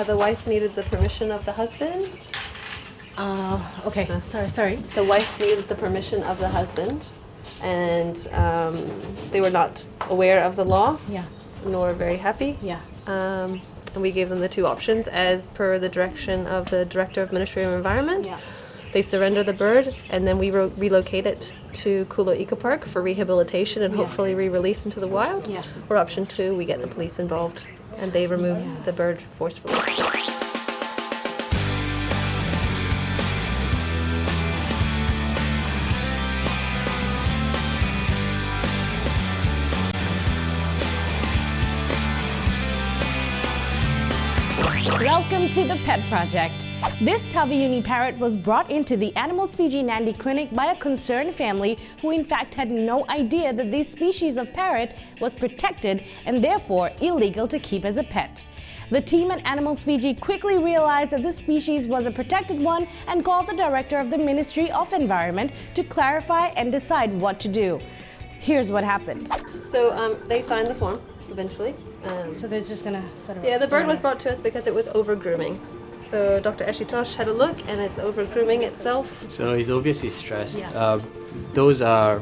the wife needed the permission of the husband. Okay. Sorry. The wife needed the permission of the husband, and they were not aware of the law, Yeah. nor very happy. Yeah. And we gave them the two options as per the direction of the Director of Ministry of Environment. Yeah. They surrender the bird, and then we relocate it to Kulo Eco Park for rehabilitation and hopefully re-release into the wild. Yeah. Or option two, we get the police involved and they remove the bird forcefully. Welcome to the Pet Project. This Taveuni Parrot was brought into the Animals Fiji Nandi Clinic by a concerned family who in fact had no idea that this species of parrot was protected and therefore illegal to keep as a pet. The team at Animals Fiji quickly realized that this species was a protected one and called the director of the Ministry of Environment to clarify and decide what to do. Here's what happened. So they signed the form eventually. So they're just gonna sort of... Yeah, the bird was brought to us because it was over-grooming. So Dr. Ashitosh had a look and it's over-grooming itself. So he's obviously stressed. Yeah. Those are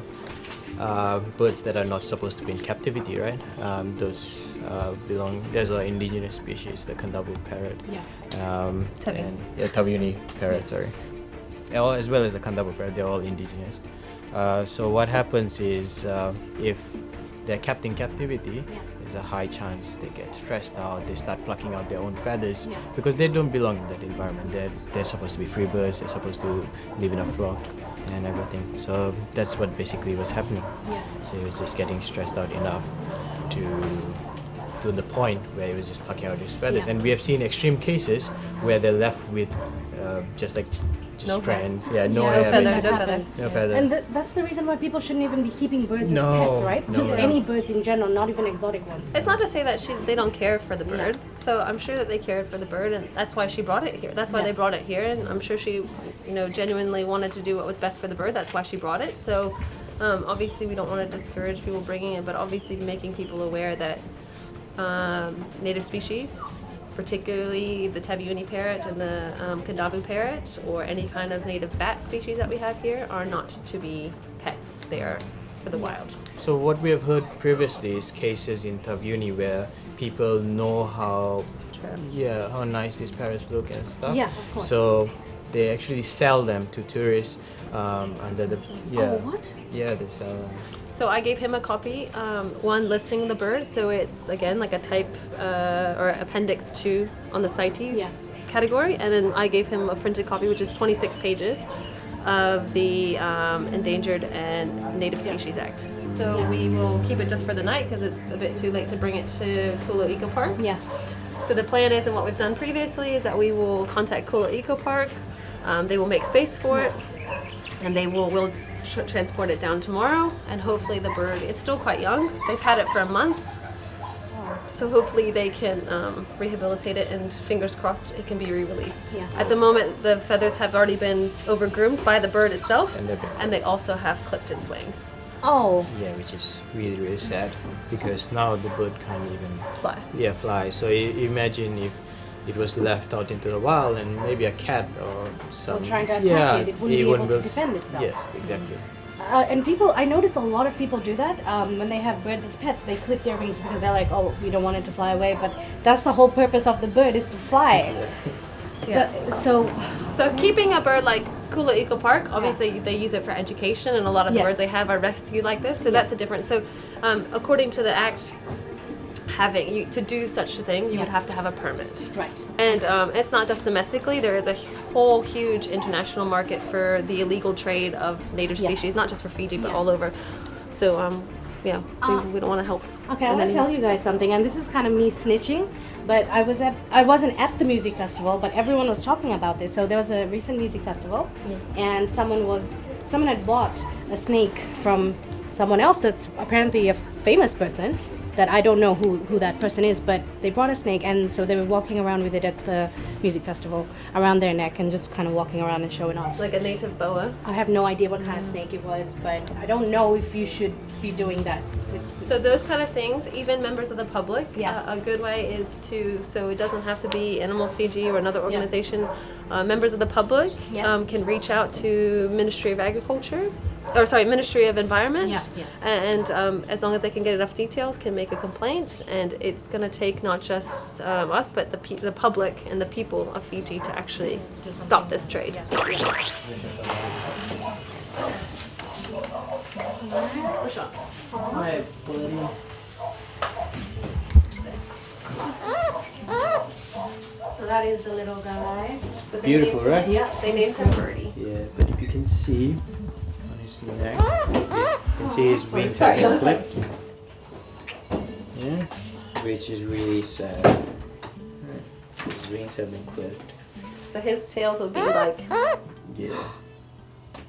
birds that are not supposed to be in captivity, right? Those there's an indigenous species, the Taveuni Parrot. Yeah. Taveuni Parrot, sorry. As well as the Taveuni Parrot, they're all indigenous. So what happens is if they're kept in captivity, there's a high chance they get stressed out, they start plucking out their own feathers because they don't belong in that environment. They're supposed to be free birds, they're supposed to live in a flock and everything. So that's what basically was happening. Yeah. So he was just getting stressed out enough to the point where he was just plucking out his feathers. Yeah. And we have seen extreme cases where they're left with just No strands. hair. No Yeah, hair. feather, basically. no feather. No feather. And that's the reason why people shouldn't even be keeping birds No, as pets, right? no, Just no. any birds in general, not even exotic ones. It's not to say that they don't care for the bird. So I'm sure that they cared for the bird, and that's why she brought it here. That's why they brought it here, and I'm sure she, genuinely wanted to do what was best for the bird. That's why she brought it. So obviously we don't want to discourage people bringing it, but obviously making people aware that native species, particularly the Taveuni parrot and the Taveuni parrot, or any kind of native bat species that we have here, are not to be pets. They are for the wild. So what we have heard previously is cases in Taveuni where people know how nice these parrots look and stuff. Yeah, of course. So they actually sell them to tourists under the Oh, what? Yeah, they sell them. So I gave him a copy, one listing the bird, so it's again like a type or appendix 2 on the CITES category, and then I gave him a printed copy which is 26 pages of the Endangered and Native Species Act. So we will keep it just for the night because it's a bit too late to bring it to Kulo Eco Park. Yeah. So the plan is, and what we've done previously, is that we will contact Kulo Eco Park, they will make space for it, and we'll transport it down tomorrow, and hopefully the bird, it's still quite young, they've had it for a month, so hopefully they can rehabilitate it, and fingers crossed it can be re-released. Yeah. At the moment the feathers have already been over-groomed by the bird itself, And they also have clipped its wings. Oh. Yeah, which is really, really sad because now the bird can't even Fly. fly. So imagine if it was left out into the wild and maybe a cat or some Was trying to attack it wouldn't be able to defend itself. Yes, exactly. And I notice a lot of people do that when they have birds as pets. They clip their wings because they're like, oh, we don't want it to fly away. But that's the whole purpose of the bird, is to fly. Yeah. So Keeping a bird like Kulo Eco Park, obviously they use it for education, and a lot of the birds they have are rescued like this, so that's a difference. So according to the Act, to do such a thing, you would have to have a permit. Right. And it's not just domestically, there is a whole huge international market for the illegal trade of native species, not just for Fiji, but all over. So we don't want to help. Okay, I want to tell you guys something, and this is kind of me snitching, but I wasn't at the music festival, but everyone was talking about this. So there was a recent music festival, and someone had bought a snake from someone else that's apparently a famous person that I don't know who that person is, but they brought a snake, and so they were walking around with it at the music festival around their neck and just kind of walking around and showing off. Like a native boa. I have no idea what kind of snake it was, but I don't know if you should be doing that. So those kind of things, even members of the public, Yeah. a good way is to, so it doesn't have to be Animals Fiji or another organization, members of the public Yeah. can reach out to Ministry of Agriculture, Ministry of Environment, and as long as they can get enough details, can make a complaint, and it's going to take not just us, but the public and the people of Fiji to actually stop this trade. Hi, Birdie. So that is the little guy. Beautiful, right? Yeah, They named him Birdie. Yeah, but if you can see on his neck, you can see his wings have been clipped. Yeah, which is really sad. His wings have been clipped. So his tails will be like Yeah.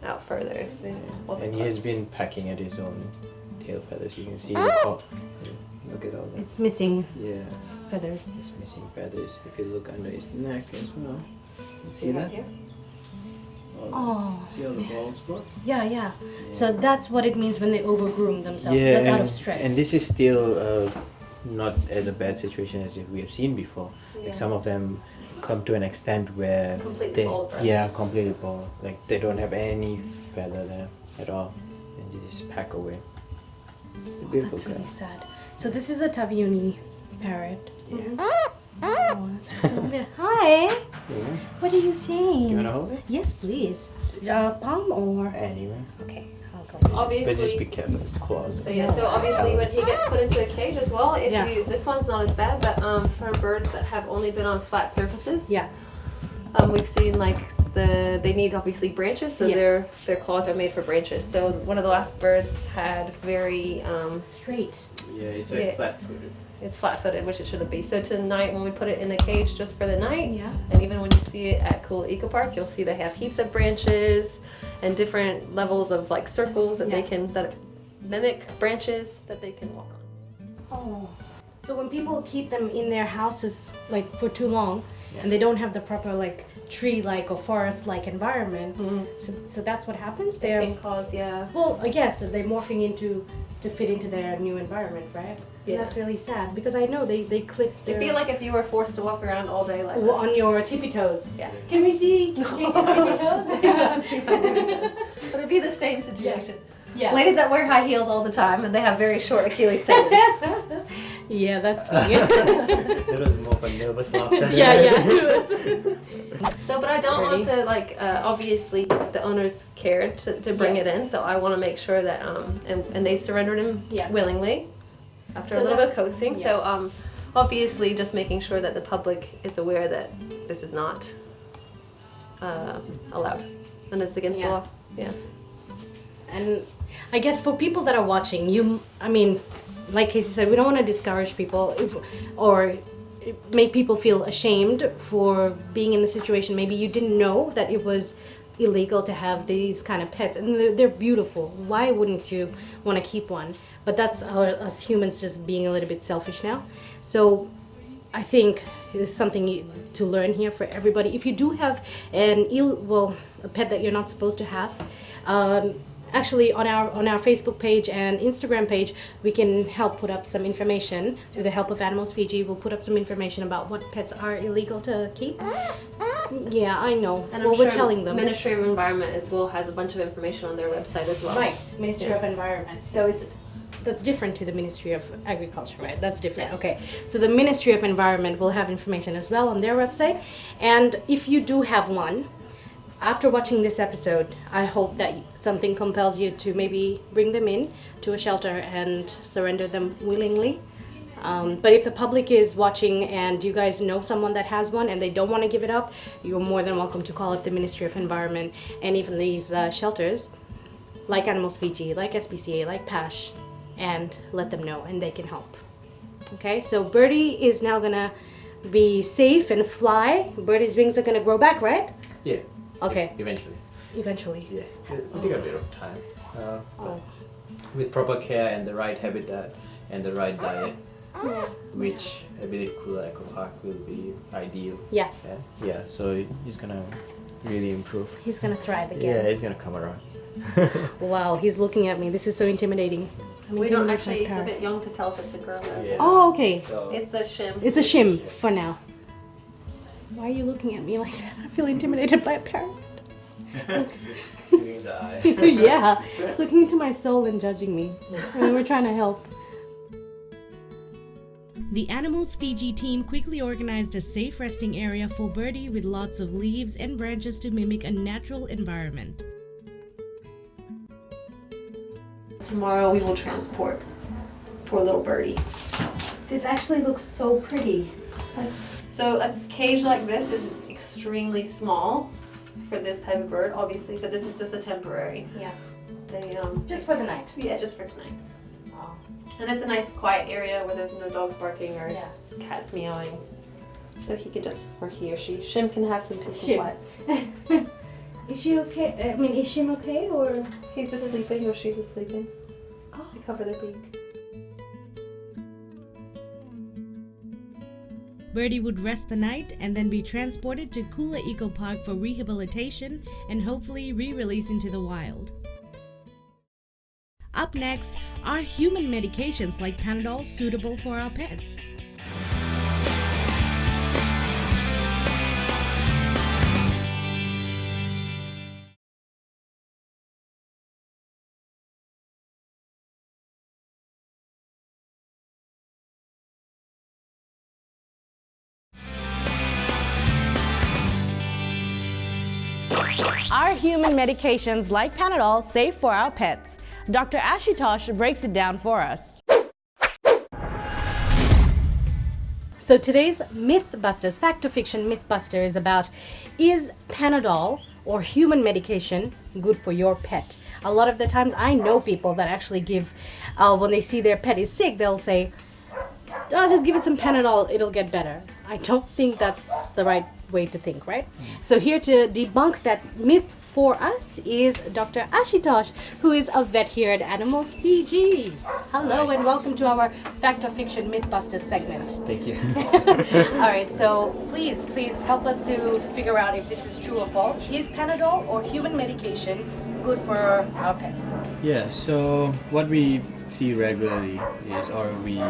out further. And he has been packing at his own tail feathers. You can see the top. Look at all that. It's missing Yeah, feathers. it's missing feathers. If you look under his neck as well, you see that? Here? Oh. See all the bald spots? Yeah. So that's what it means when they overgroom themselves. Yeah, That's out and- of stress. And this is still not as a bad situation as if we have seen before. Yeah. Like some of them come to an extent where Completely they, bald breast. yeah, completely bald. Like they don't have any feather there at all, and they just pack away. It's a beautiful That's really cat. sad. So this is a Taveuni parrot. Yeah. Oh, that's so weird. Hi. Yeah. What are you saying? You wanna hold it? Yes, please. Palm or? Anyway, Okay, I'll go. but just be Obviously. careful with the claws. So obviously when he gets put into a cage as well, if Yeah. this one's not as bad, but for birds that have only been on flat surfaces, Yeah. we've seen like they need obviously branches, so Yes. their claws are made for branches. So one of the last birds had very Straight. Yeah, it's Yeah. like flat-footed. it's flat-footed, which it shouldn't be. So tonight when we put it in a cage just for the night, Yeah. and even when you see it at Cool Eco Park, you'll see they have heaps of branches and different levels of like circles that they can that mimic branches that they can walk on. Oh. So when people keep them in their houses like for too long, and they don't have the proper like tree-like or forest-like environment, so that's what happens. It They're can cause well, I guess they're morphing into to fit into their new environment, right? Yeah. And that's really sad because I know they clip their It'd be like if you were forced to walk around all day like this. on your tippy toes. Yeah. Can we see Casey's tippy toes? But it'd be the same situation. Yeah. Ladies that wear high heels all the time and they have very short Achilles tendons. Yeah, that's funny. That was more of a nervous laughter. yeah. So, but I don't want Pretty. to like. Obviously, the owners cared to bring Yes. it in, so I want to make sure that and they surrendered him Yeah. willingly after So a little bit of that's- coaxing. yeah. So obviously, just making sure that the public is aware that this is not allowed and it's against the Yeah. law. Yeah. And I guess for people that are watching, I mean, like Casey said, we don't want to discourage people or make people feel ashamed for being in the situation. Maybe you didn't know that it was illegal to have these kind of pets, and they're beautiful. Why wouldn't you want to keep one? But that's us humans just being a little bit selfish now. So I think there's something to learn here for everybody. If you do have a pet that you're not supposed to have, actually on our Facebook page and Instagram page, we can help put up some information. Through the help of Animals Fiji, we'll put up some information about what pets are illegal to keep. Yeah, I know. And well, I'm we're sure telling them. Ministry of Environment as well has a bunch of information on their website as well. Right, Ministry of Environment. So that's different to the Ministry of Agriculture, right? That's different. Yeah. Okay. So the Ministry of Environment will have information as well on their website. And if you do have one, after watching this episode, I hope that something compels you to maybe bring them in to a shelter and surrender them willingly. But if the public is watching and you guys know someone that has one and they don't want to give it up, you're more than welcome to call up the Ministry of Environment and even these shelters like Animals Fiji, like SPCA, like PASH, and let them know and they can help. Okay, so Birdie is now gonna be safe and fly. Birdie's wings are gonna grow back, right? Yeah. Okay. Eventually. Eventually. Yeah. It'll take a bit of time. Oh. With proper care and the right habitat and the right diet, which I believe Kula Eco Park will be ideal. Yeah. Yeah. So he's gonna really improve. He's gonna thrive Yeah, again. he's gonna come around. Wow, he's looking at me. This is so intimidating. We don't actually, he's a bit young to tell if it's a girl or a boy. Oh, okay. So It's a shim. It's a shim for now. Why are you looking at me like that? I feel intimidated by a parrot. he's giving the eye. Yeah, it's looking into my soul and judging me. I mean, we're trying to help. The Animals Fiji team quickly organized a safe resting area for Birdie with lots of leaves and branches to mimic a natural environment. Tomorrow we will transport poor little Birdie. This actually looks so pretty. So a cage like this is extremely small for this type of bird, obviously, but this is just a temporary. Yeah. They Just for the night. yeah, just for tonight. Oh. And it's a nice quiet area where there's no dogs barking or Yeah. cats meowing. So he could just, or he or she, Shim can have some peace and Shim. quiet. Is she okay? I mean, is Shim okay or? He's just sleeping or she's just sleeping. Oh. They cover their beak. Birdie would rest the night and then be transported to Kula Eco Park for rehabilitation and hopefully re-release into the wild. Up next, are human medications like Panadol suitable for our pets? Are human medications like Panadol safe for our pets? Dr. Ashutosh breaks it down for us. So today's Mythbusters, Fact or Fiction Mythbuster is about, is Panadol or human medication good for your pet? A lot of the times I know people that actually give, when they see their pet is sick, they'll say, oh, just give it some Panadol, it'll get better. I don't think that's the right way to think, right? So here to debunk that myth for us is Dr. Ashutosh, who is a vet here at Animals Fiji. Hello and welcome to our Fact or Fiction Mythbusters segment. Thank you. All right, so please help us to figure out if this is true or false. Is Panadol or human medication good for our pets? Yeah, so what we see regularly is, or we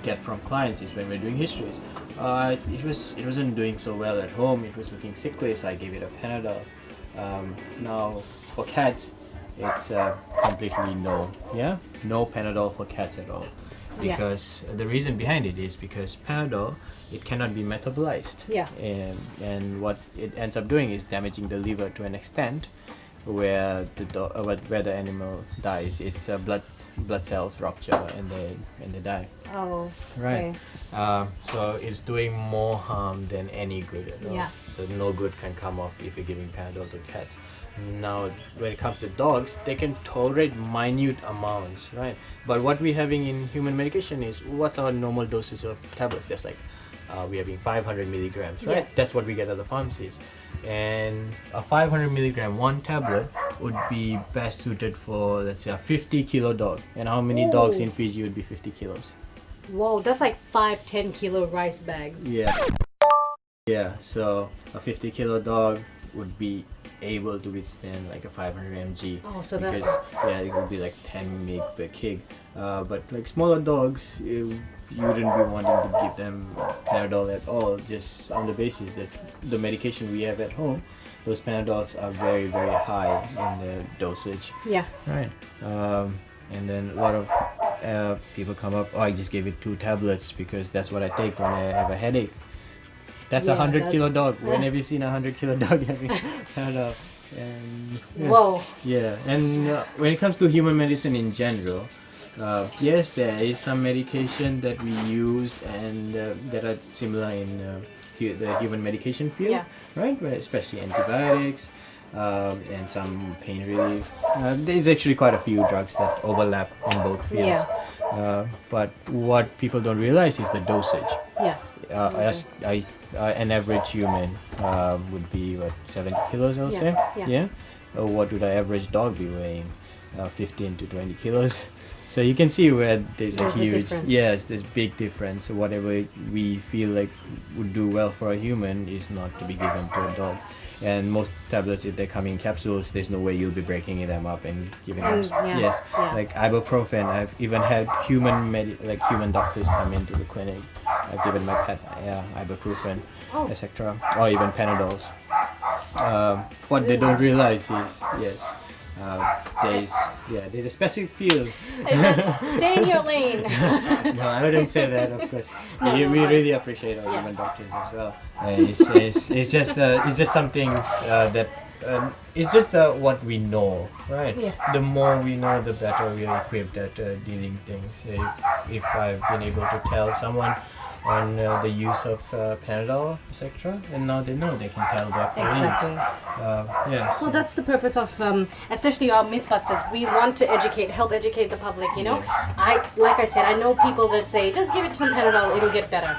get from clients, is when we're doing histories. It wasn't doing so well at home. It was looking sickly, so I gave it a Panadol. Now for cats, it's completely no. Yeah, no Panadol for cats at all. Because the reason behind it is because Panadol, it cannot be metabolized. Yeah. And what it ends up doing is damaging the liver to an extent where where the animal dies. It's blood cells rupture and they die. Oh, Right. So it's doing more harm than any good at all. Yeah. So no good can come off if you're giving Panadol to cats. Now, when it comes to dogs, they can tolerate minute amounts, right? But what we're having in human medication is, what's our normal dosage of tablets? That's like, we're having 500 milligrams, right? Yes. That's what we get at the pharmacies. And a 500 milligram, one tablet would be best suited for, let's say, a 50 kilo dog. And how many dogs in Fiji would be 50 kilos? whoa, that's like 5-10 kilo rice bags. Yeah. Yeah, so a 50 kilo dog would be able to withstand like a 500 mg. Oh, so because it would be like 10 mg per kg. But like smaller dogs, you wouldn't be wanting to give them Panadol at all, just on the basis that the medication we have at home, those Panadols are very, very high in the dosage. Yeah. Right. And then a lot of people come up, oh, I just gave it 2 tablets because that's what I take when I have a headache. That's a 100 kilo dog. When have you seen a 100 kilo dog having Panadol? And, yeah. Whoa. Yeah, and when it comes to human medicine in general, yes, there is some medication that we use and that are similar in the human medication field, right? Especially antibiotics and some pain relief. There's actually quite a few drugs that overlap in both fields. But what people don't realize is the dosage. Yeah. An average human would be what, 70 kilos, I'll say. Yeah. What would an average dog be weighing? 15 to 20 kilos. So you can see where there's a There's a huge, difference. yes, there's big difference. So whatever we feel like would do well for a human is not to be given to a dog. And most tablets, if they come in capsules, there's no way you'll be breaking them up and giving them. Yeah, Yes, yeah. like ibuprofen. I've even had human doctors come into the clinic. I've given my pet ibuprofen, Oh. etc., or even Panadols. What they don't realize is there's a specific field. Stay in your lane. No, I wouldn't say that. Of course, No, we no, really appreciate our Yeah. human doctors as well. It's just some things that it's just what we know, right? Yes. The more we know, the better we are equipped at dealing things. If I've been able to tell someone on the use of Panadol, etc., and now they know they can tell their colleagues. Exactly. Yes. Well, that's the purpose of, especially our Mythbusters. We want to help educate the public. You know, like I said, I know people that say just give it some Panadol, it'll get better.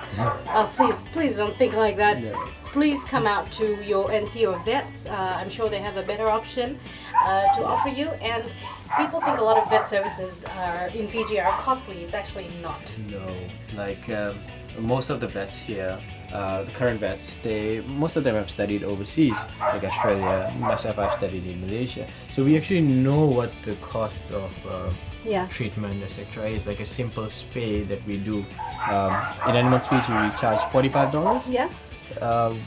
Please don't think like that. Yeah. Please come out to and see your vets. I'm sure they have a better option to offer you. And people think a lot of vet services in Fiji are costly. It's actually not. No, like most of the vets here, the current vets, most of them have studied overseas, like Australia. Myself, I've studied in Malaysia, so we actually know what the cost of treatment, etc., is. Like a simple spay that we do in Animals Fiji, we charge $45. Yeah.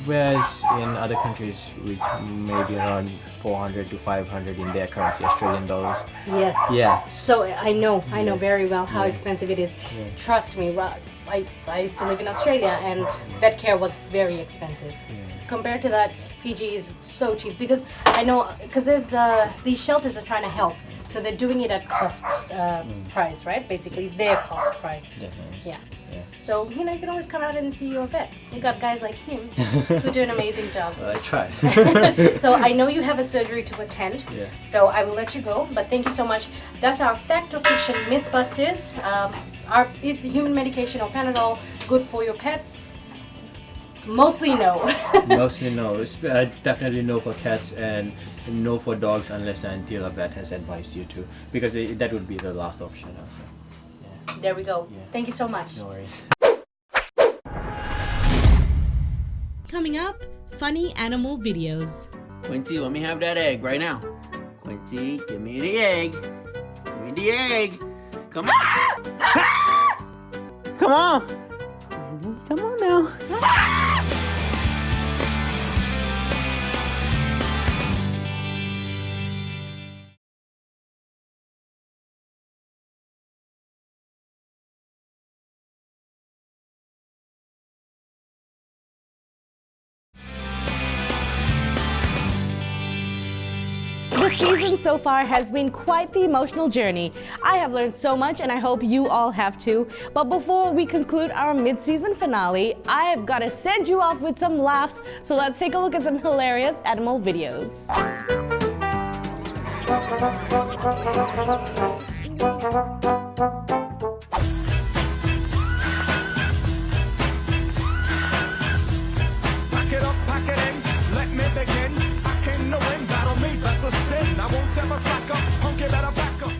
Whereas in other countries, which may be around 400 to 500 in their currency, Australian dollars. Yes. Yeah. So I know very well how expensive it is. Trust me. Well, I used to live in Australia and vet care was very expensive. Compared to that, Fiji is so cheap because I know there's these shelters are trying to help, so they're doing it at cost price, right? Basically, their cost price. Definitely. Yeah. So you can always come out and see your vet. You got guys like him who do an amazing job. Well, I try. So I know you have a surgery to attend. Yeah. So I will let you go. But thank you so much. That's our fact or fiction Mythbusters. Is human medication or Panadol good for your pets? Mostly no. Mostly no. Definitely no for cats and no for dogs unless and until a vet has advised you to, because that would be the last option also. There we go. Yeah. Thank you so much. No worries. Coming up, funny animal videos. Quincy, let me have that egg right now. Quincy, give me the egg. Give me the egg. Come on. Come on. Come on now. The season so far has been quite the emotional journey. I have learned so much and I hope you all have too. But before we conclude our mid-season finale, I have got to send you off with some laughs, so let's take a look at some hilarious animal videos. Pack it up, pack it in, let me begin. I came to win, battle me, that's a sin. I won't ever slack up, punk it better back up.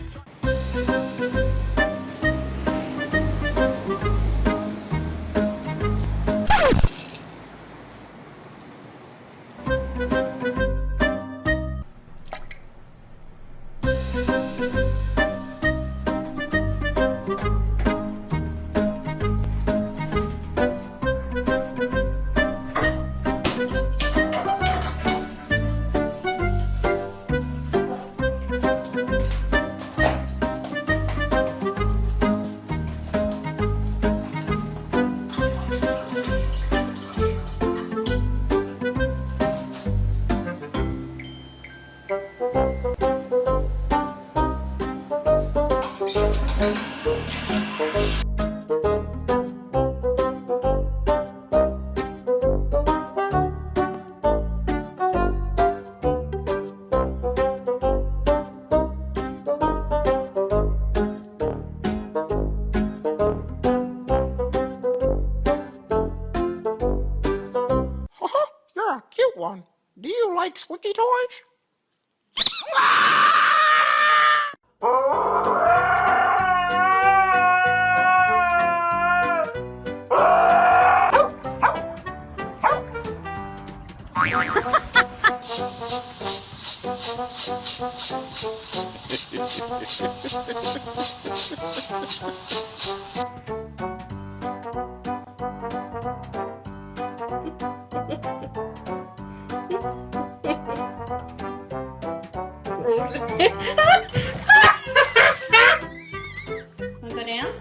You're a cute one. Do you like squeaky toys? Wanna go down?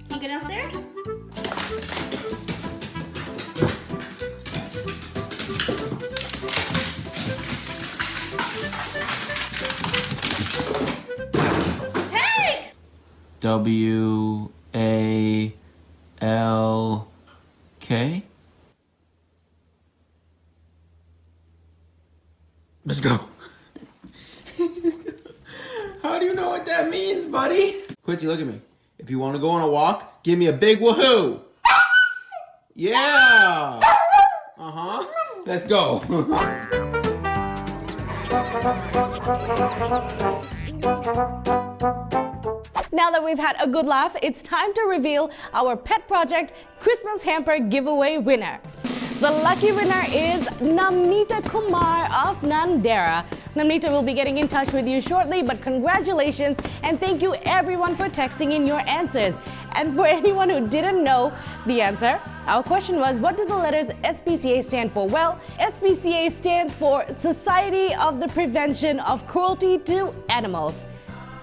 Can you go downstairs? Hey! W-A-L-K? Let's go. How do you know what that means, buddy? Quincy, look at me. If you want to go on a walk, give me a big woohoo. Yeah. Uh-huh. Let's go. Now that we've had a good laugh, it's time to reveal our Pet Project Christmas Hamper Giveaway winner. The lucky winner is Namnita Kumar of Nandera. Namnita will be getting in touch with you shortly, but congratulations and thank you everyone for texting in your answers. And for anyone who didn't know the answer, our question was, what do the letters SPCA stand for? Well, SPCA stands for Society of the Prevention of Cruelty to Animals.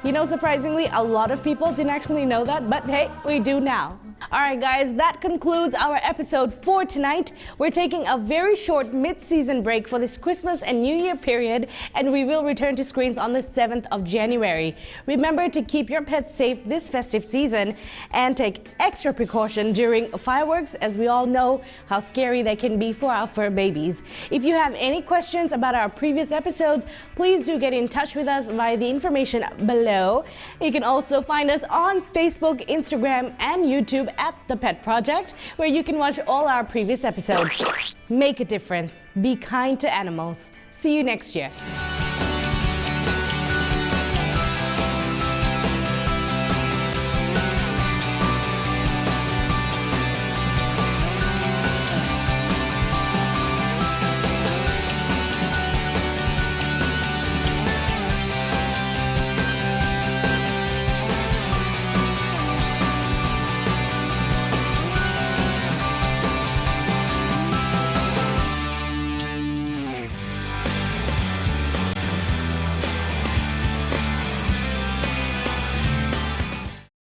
You know, surprisingly, a lot of people didn't actually know that, but hey, we do now. Alright guys, that concludes our episode for tonight. We're taking a very short mid-season break for this Christmas and New Year period, and we will return to screens on the 7th of January. Remember to keep your pets safe this festive season and take extra precaution during fireworks, as we all know how scary they can be for our fur babies. If you have any questions about our previous episodes, please do get in touch with us via the information below. You can also find us on Facebook, Instagram, and YouTube at The Pet Project, where you can watch all our previous episodes. Make a difference. Be kind to animals. See you next year.